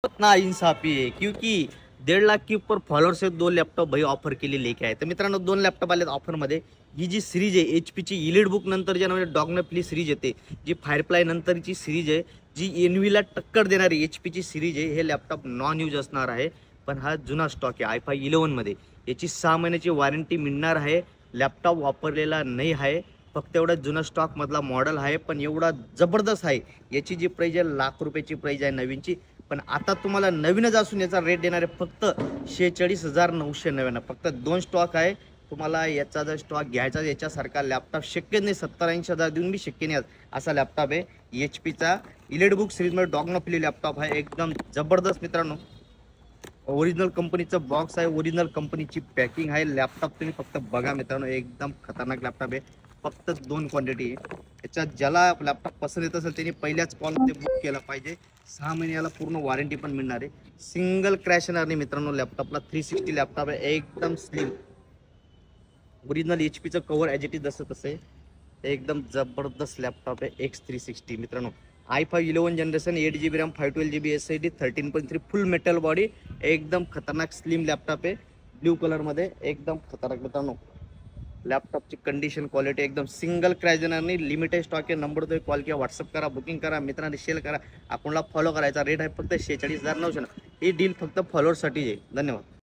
ना इंसाफी है क्योंकि 1.5 लाख के ऊपर फॉलोअर्स आहेत 2 लॅपटॉप भाई ऑफर केली लेके आहे. तर मित्रांनो 2 लॅपटॉप आलेत ऑफरमध्ये. ही जी सिरीज आहे एचपीची इलिट बुक नंतर ज्या नावाने डॉगनप्ली सिरीज येते, जी फायरफ्लाय नंतरची सिरीज आहे, जी एनव्हीला टक्कर देणारी एचपीची सिरीज आहे. हे लॅपटॉप नॉन यूज असणार आहे, पण हा जुना स्टॉक आहे i5 11 मध्ये. याची 6 महिन्याची वॉरंटी मिळणार आहे. लॅपटॉप वापरलेला नाही आहे, फक्त एवढा जुना स्टॉक मधला मॉडेल आहे, पण एवढा जबरदस्त आहे. याची जी प्राइस आहे लाख रुपयाची प्राइस आहे नवीनची. पण आता तुम्हाला नवीनच असून याचा रेट देणार आहे फक्त 46,999. फक्त 2 स्टॉक आहे. तुम्हाला याचा जर स्टॉक घ्यायचा याच्यासारखा लॅपटॉप शक्य नाही, 70-80 हजार देऊन बी शक्य नाही असा लॅपटॉप आहे. एचपीचा इलिट बुक सिरीजमध्ये डॉगनप्ली लॅपटॉप आहे, एकदम जबरदस्त मित्रांनो. ओरिजिनल कंपनीचं बॉक्स आहे, ओरिजिनल कंपनीची पॅकिंग आहे. लॅपटॉप तुम्ही फक्त बघा मित्रांनो, एकदम खतरनाक लॅपटॉप आहे. फक्त 2 क्वांटिटी आहे याच्यात. ज्याला लॅपटॉप पसंत येत असेल त्यांनी पहिल्याच कॉलमध्ये बुक केला पाहिजे. 6 महिन्याला पूर्ण वॉरंटी पण मिळणार आहे. सिंगल क्रॅश येणार नाही मित्रांनो मित्रांनो. 360 लॅपटॉप आहे, एकदम स्लिम. ओरिजिनल एचपीचं कव्हर ॲज इट इज जसं तसं आहे. एकदम जबरदस्त लॅपटॉप आहे X360 मित्रांनो. i5 11 generation, 8GB RAM, 512GB SSD, 13.3 फुल मेटल बॉडी. एकदम खतरनाक स्लिम लॅपटॉप आहे, ब्ल्यू कलरमध्ये. एकदम खतरनाक मित्रांनो. लॅपटॉपची कंडिशन क्वालिटी एकदम सिंगल क्रॅश देणार नाही. लिमिटेड स्टॉक आहे. नंबर तो कॉल किंवा व्हॉट्सअप करा, बुकिंग करा, मित्रांनी शेअर करा, अकाउंटला फॉलो करायचा. रेट आहे फक्त 46,900. ही डील फक्त फॉलोअरसाठी आहे. धन्यवाद.